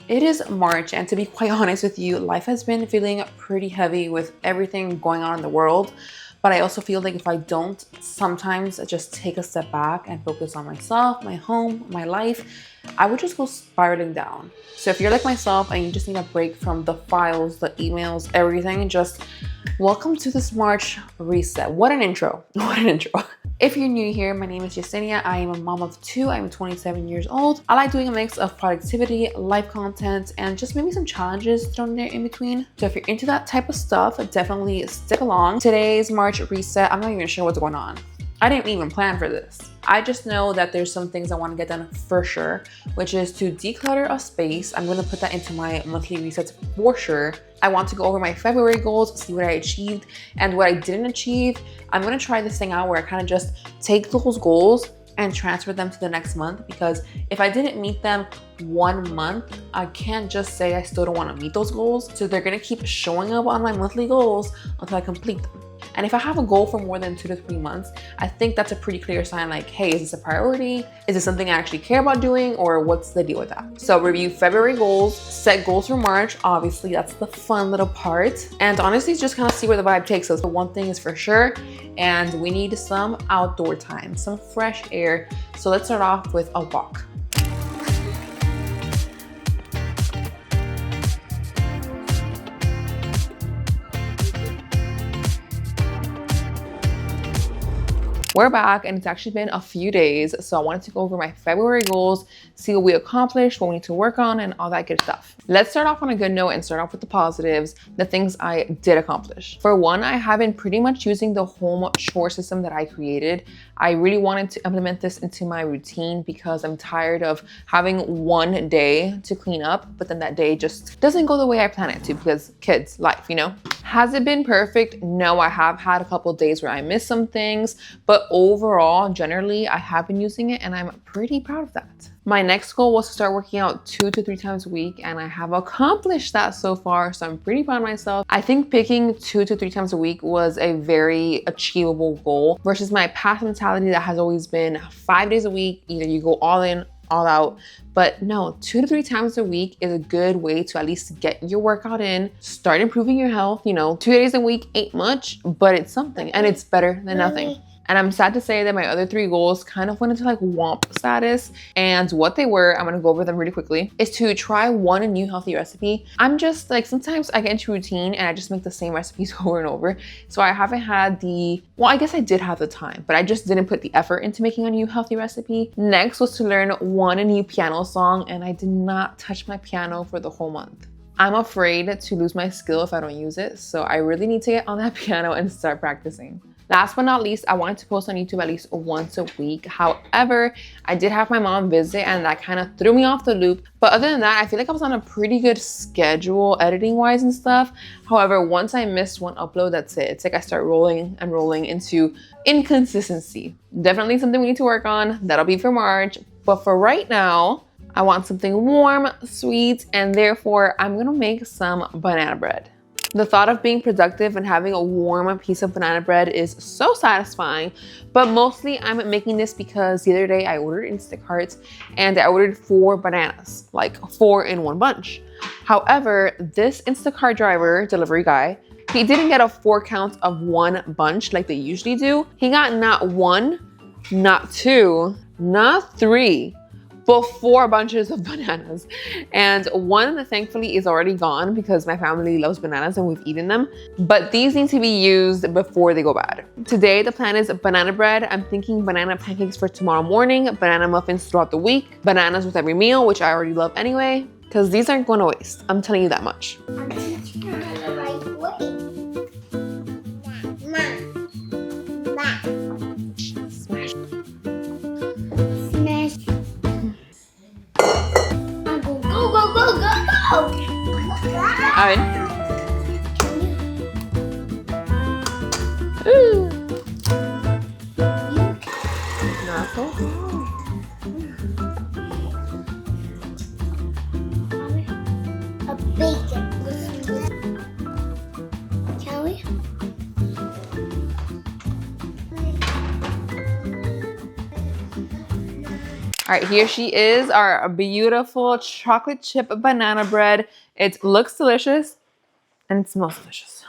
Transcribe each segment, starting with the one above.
It is March, and to be quite honest with you, life has been feeling pretty heavy with everything going on in the world. But I also feel like if I don't sometimes just take a step back and focus on myself, my home, my life, I would just go spiraling down. So if you're like myself and you just need a break from the files, the emails, everything, just welcome to this March reset. What an intro. What an intro. If you're new here, my name is Yesenia. I am a mom of two. I'm 27 years old. I like doing a mix of productivity, life content, and just maybe some challenges thrown there in between. So if you're into that type of stuff, definitely stick along. Today's March reset, I'm not even sure what's going on. I didn't even plan for this. I just know that there's some things I want to get done for sure, which is to declutter a space. I'm going to put that into my monthly resets for sure. I want to go over my February goals, see what I achieved and what I didn't achieve. I'm going to try this thing out where I kind of just take those goals and transfer them to the next month, because if I didn't meet them 1 month, I can't just say I still don't want to meet those goals. So they're going to keep showing up on my monthly goals until I complete them. And if I have a goal for more than 2 to 3 months, I think that's a pretty clear sign like, hey, is this a priority? Is this something I actually care about doing, or what's the deal with that? So review February goals, set goals for March. Obviously, that's the fun little part. And honestly, just kind of see where the vibe takes us. But one thing is for sure, and we need some outdoor time, some fresh air. So let's start off with a walk. We're back and it's actually been a few days, so I wanted to go over my February goals, see what we accomplished, what we need to work on, and all that good stuff. Let's start off on a good note and start off with the positives, the things I did accomplish. For one, I have been pretty much using the home chore system that I created. I really wanted to implement this into my routine because I'm tired of having one day to clean up, but then that day just doesn't go the way I plan it to because kids, life, you know? Has it been perfect? No, I have had a couple of days where I missed some things, but overall, generally, I have been using it and I'm pretty proud of that. My next goal was to start working out 2 to 3 times a week, and I have accomplished that so far, so I'm pretty proud of myself. I think picking 2 to 3 times a week was a very achievable goal versus my past mentality that has always been 5 days a week, either you go all in, all out. But no, 2 to 3 times a week is a good way to at least get your workout in, start improving your health. You know, 2 days a week ain't much, but it's something and it's better than nothing. And I'm sad to say that my other 3 goals kind of went into like womp status. And what they were, I'm gonna go over them really quickly, is to try one new healthy recipe. I'm just like, sometimes I get into routine and I just make the same recipes over and over. So I haven't had well, I guess I did have the time, but I just didn't put the effort into making a new healthy recipe. Next was to learn one new piano song, and I did not touch my piano for the whole month. I'm afraid to lose my skill if I don't use it. So I really need to get on that piano and start practicing. Last but not least, I wanted to post on YouTube at least once a week. However, I did have my mom visit and that kind of threw me off the loop. But other than that, I feel like I was on a pretty good schedule editing wise and stuff. However, once I missed one upload, that's it. It's like I start rolling into inconsistency. Definitely something we need to work on. That'll be for March. But for right now, I want something warm, sweet, and therefore I'm gonna make some banana bread. The thought of being productive and having a warm piece of banana bread is so satisfying, but mostly I'm making this because the other day I ordered Instacart and I ordered 4 bananas, like 4 in one bunch. However, this Instacart driver, delivery guy, he didn't get a 4 count of one bunch like they usually do. He got not 1, not 2, not 3, but 4 bunches of bananas. And one, thankfully, is already gone because my family loves bananas and we've eaten them. But these need to be used before they go bad. Today, the plan is banana bread. I'm thinking banana pancakes for tomorrow morning, banana muffins throughout the week, bananas with every meal, which I already love anyway, because these aren't going to waste. I'm telling you that much. I'm teaching her the right way. Smash. Alright. Ooh. Not so hard. A bacon. Shall we? All right, here she is, our beautiful chocolate chip banana bread. It looks delicious and it smells delicious.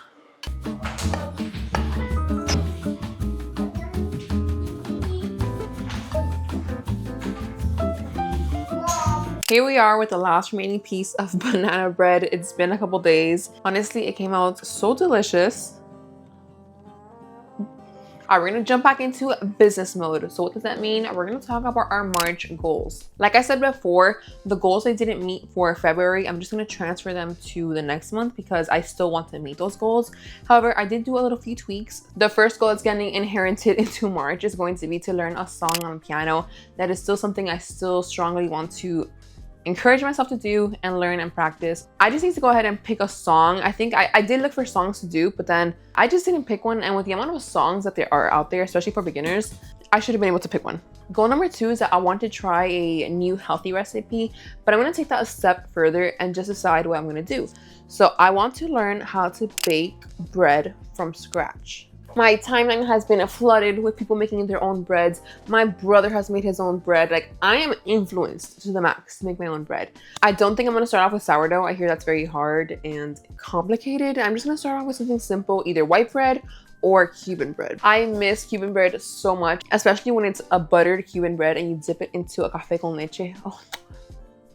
Here we are with the last remaining piece of banana bread. It's been a couple days. Honestly, it came out so delicious. All right, we're gonna jump back into business mode. So what does that mean? We're gonna talk about our March goals. Like I said before, the goals I didn't meet for February, I'm just gonna transfer them to the next month because I still want to meet those goals. However, I did do a little few tweaks. The first goal that's getting inherited into March is going to be to learn a song on piano. That is still something I still strongly want to encourage myself to do and learn and practice. I just need to go ahead and pick a song. I think I did look for songs to do, but then I just didn't pick one. And with the amount of songs that there are out there, especially for beginners, I should have been able to pick one. Goal number 2 is that I want to try a new healthy recipe, but I'm gonna take that a step further and just decide what I'm gonna do. So I want to learn how to bake bread from scratch. My timeline has been flooded with people making their own breads. My brother has made his own bread. Like, I am influenced to the max to make my own bread. I don't think I'm gonna start off with sourdough. I hear that's very hard and complicated. I'm just gonna start off with something simple, either white bread or Cuban bread. I miss Cuban bread so much, especially when it's a buttered Cuban bread and you dip it into a café con leche. Oh,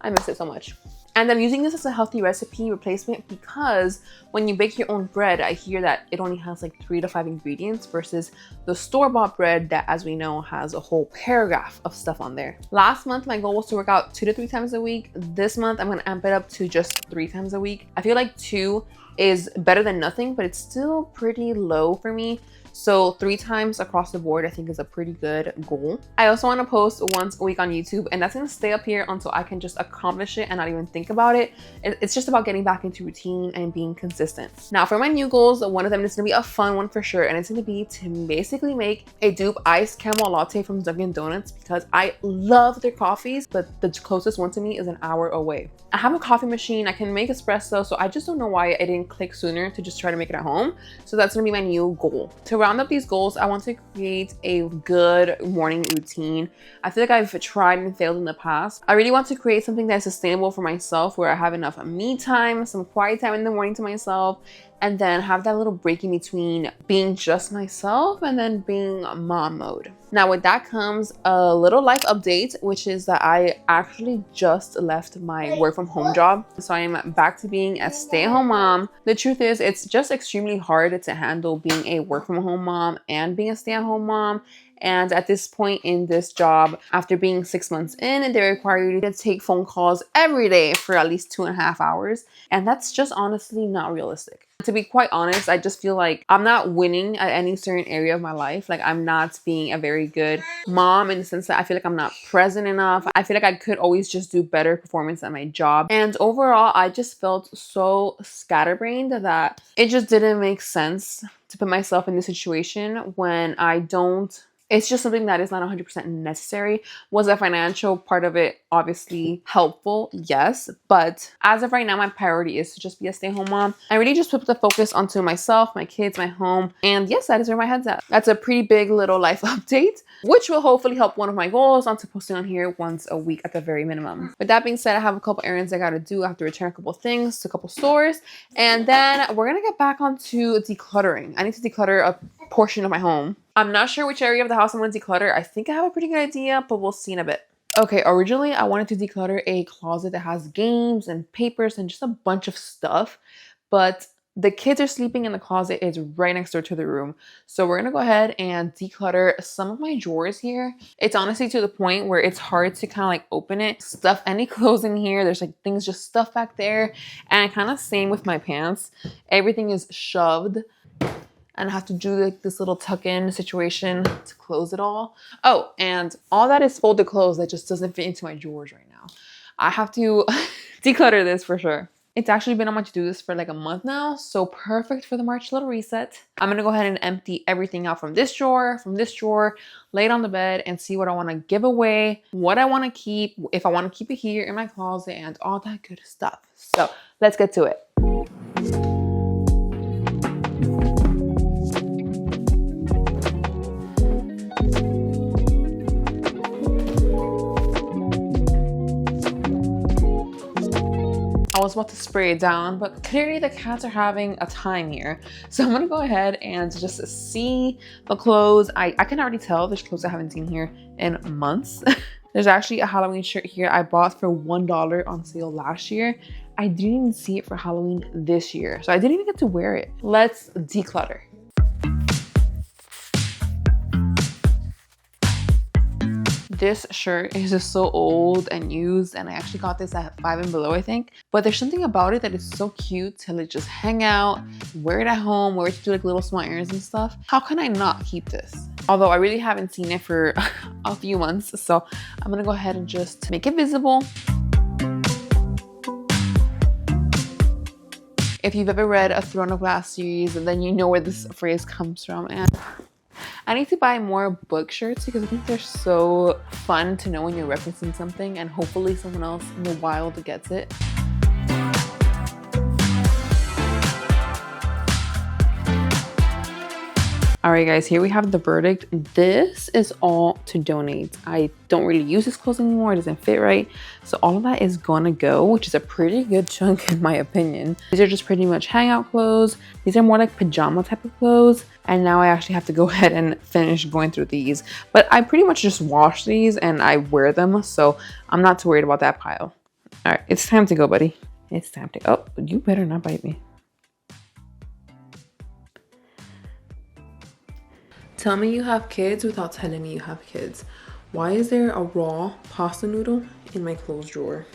I miss it so much. And I'm using this as a healthy recipe replacement because when you bake your own bread, I hear that it only has like 3 to 5 ingredients versus the store-bought bread that, as we know, has a whole paragraph of stuff on there. Last month, my goal was to work out 2 to 3 times a week. This month, I'm gonna amp it up to just 3 times a week. I feel like 2 is better than nothing, but it's still pretty low for me. So 3 times across the board, I think, is a pretty good goal. I also want to post once a week on YouTube, and that's going to stay up here until I can just accomplish it and not even think about it. It's just about getting back into routine and being consistent. Now, for my new goals, one of them is going to be a fun one for sure, and it's going to be to basically make a dupe iced caramel latte from Dunkin' Donuts because I love their coffees, but the closest one to me is an hour away. I have a coffee machine. I can make espresso, so I just don't know why I didn't click sooner to just try to make it at home. So that's going to be my new goal. To round up these goals, I want to create a good morning routine. I feel like I've tried and failed in the past. I really want to create something that's sustainable for myself, where I have enough me time, some quiet time in the morning to myself, and then have that little break in between being just myself and then being mom mode. Now, with that comes a little life update, which is that I actually just left my work from home job. So I am back to being a stay-at-home mom. The truth is, it's just extremely hard to handle being a work from home mom and being a stay-at-home mom. And at this point in this job, after being 6 months in, they require you to take phone calls every day for at least 2.5 hours. And that's just honestly not realistic. To be quite honest, I just feel like I'm not winning at any certain area of my life. Like, I'm not being a very good mom in the sense that I feel like I'm not present enough. I feel like I could always just do better performance at my job. And overall, I just felt so scatterbrained that it just didn't make sense to put myself in this situation when I don't. It's just something that is not 100% necessary. Was the financial part of it obviously helpful? Yes. But as of right now, my priority is to just be a stay-at-home mom. I really just put the focus onto myself, my kids, my home. And yes, that is where my head's at. That's a pretty big little life update, which will hopefully help one of my goals onto posting on here once a week at the very minimum. With that being said, I have a couple errands I got to do. I have to return a couple things to a couple stores. And then we're going to get back onto decluttering. I need to declutter a portion of my home. I'm not sure which area of the house I'm going to declutter. I think I have a pretty good idea, but we'll see in a bit. Okay, originally I wanted to declutter a closet that has games and papers and just a bunch of stuff, but the kids are sleeping in the closet. It's right next door to the room. So we're going to go ahead and declutter some of my drawers here. It's honestly to the point where it's hard to kind of like open it, stuff any clothes in here. There's like things just stuffed back there. And kind of same with my pants. Everything is shoved. And I have to do like this little tuck-in situation to close it all. Oh, and all that is folded clothes that just doesn't fit into my drawers right now. I have to declutter this for sure. It's actually been on my to-do list for like a month now, so perfect for the March little reset. I'm gonna go ahead and empty everything out from this drawer, lay it on the bed, and see what I wanna give away, what I wanna keep, if I wanna keep it here in my closet, and all that good stuff. So let's get to it. was about to spray it down, but clearly the cats are having a time here. So I'm gonna go ahead and just see the clothes. I can already tell there's clothes I haven't seen here in months. There's actually a Halloween shirt here I bought for $1 on sale last year. I didn't even see it for Halloween this year, so I didn't even get to wear it. Let's declutter. This shirt is just so old and used, and I actually got this at Five and Below, I think. But there's something about it that is so cute to like just hang out, wear it at home, wear it to do like little small errands and stuff. How can I not keep this? Although I really haven't seen it for a few months, so I'm gonna go ahead and just make it visible. If you've ever read a Throne of Glass series, then you know where this phrase comes from. And I need to buy more book shirts because I think they're so fun to know when you're referencing something, and hopefully someone else in the wild gets it. All right, guys, here we have the verdict. This is all to donate. I don't really use this clothes anymore. It doesn't fit right. So all of that is gonna go, which is a pretty good chunk in my opinion. These are just pretty much hangout clothes. These are more like pajama type of clothes. And now I actually have to go ahead and finish going through these. But I pretty much just wash these and I wear them. So I'm not too worried about that pile. All right, it's time to go, buddy. It's time to go. Oh, you better not bite me. Tell me you have kids without telling me you have kids. Why is there a raw pasta noodle in my clothes drawer?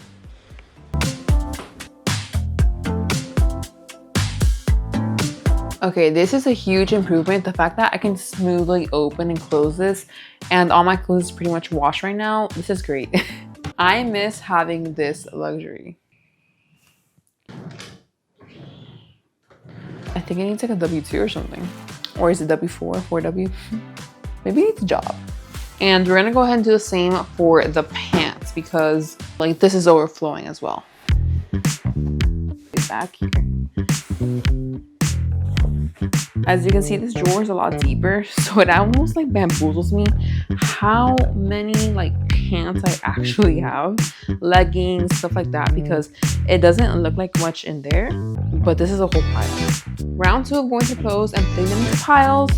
Okay, this is a huge improvement. The fact that I can smoothly open and close this and all my clothes is pretty much washed right now. This is great. I miss having this luxury. I think it needs like a W2 or something. Or is it W4, 4W? Maybe it's a job. And we're gonna go ahead and do the same for the pants because like this is overflowing as well. Back here. As you can see, this drawer is a lot deeper, so it almost like bamboozles me how many like pants I actually have, leggings, stuff like that, because it doesn't look like much in there, but this is a whole pile. Round 2 of going to clothes and putting them into piles.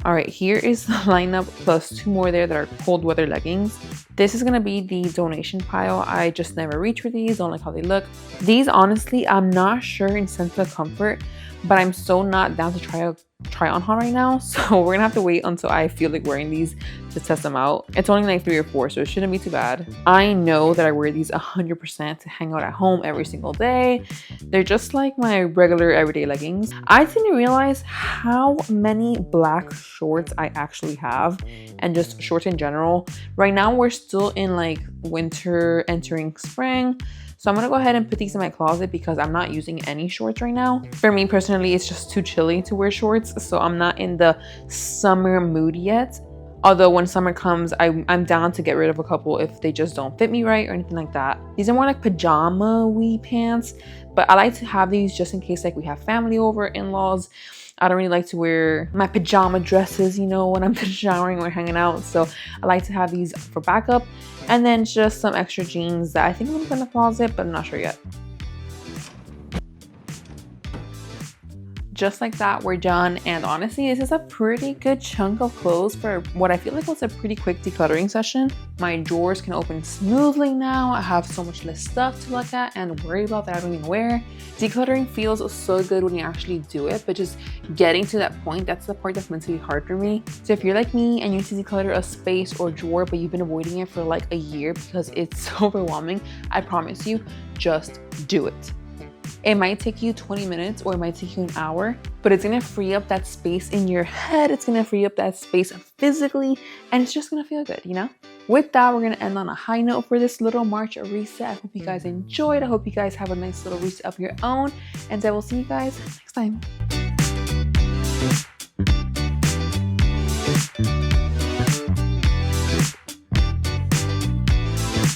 All right, here is the lineup plus 2 more there that are cold weather leggings. This is gonna be the donation pile. I just never reach for these, don't like how they look. These, honestly, I'm not sure in sense of comfort, but I'm so not down to try on right now. So we're gonna have to wait until I feel like wearing these to test them out. It's only like 3 or 4, so it shouldn't be too bad. I know that I wear these 100% to hang out at home every single day. They're just like my regular everyday leggings. I didn't realize how many black shorts I actually have, and just shorts in general. Right now we're still in like winter entering spring. So I'm gonna go ahead and put these in my closet because I'm not using any shorts right now. For me personally, it's just too chilly to wear shorts, so I'm not in the summer mood yet. Although when summer comes, I'm down to get rid of a couple if they just don't fit me right or anything like that. These are more like pajama-y pants, but I like to have these just in case like we have family over, in-laws. I don't really like to wear my pajama dresses, you know, when I'm showering or hanging out. So I like to have these for backup. And then just some extra jeans that I think I'm gonna put in the closet, but I'm not sure yet. Just like that, we're done. And honestly, this is a pretty good chunk of clothes for what I feel like was a pretty quick decluttering session. My drawers can open smoothly now. I have so much less stuff to look at and worry about that I don't even wear. Decluttering feels so good when you actually do it, but just getting to that point, that's the part that's mentally hard for me. So if you're like me and you need to declutter a space or drawer, but you've been avoiding it for like a year because it's so overwhelming, I promise you, just do it. It might take you 20 minutes or it might take you an hour, but it's gonna free up that space in your head. It's gonna free up that space physically, and it's just gonna feel good, you know? With that, we're gonna end on a high note for this little March reset. I hope you guys enjoyed. I hope you guys have a nice little reset of your own, and I will see you guys next time.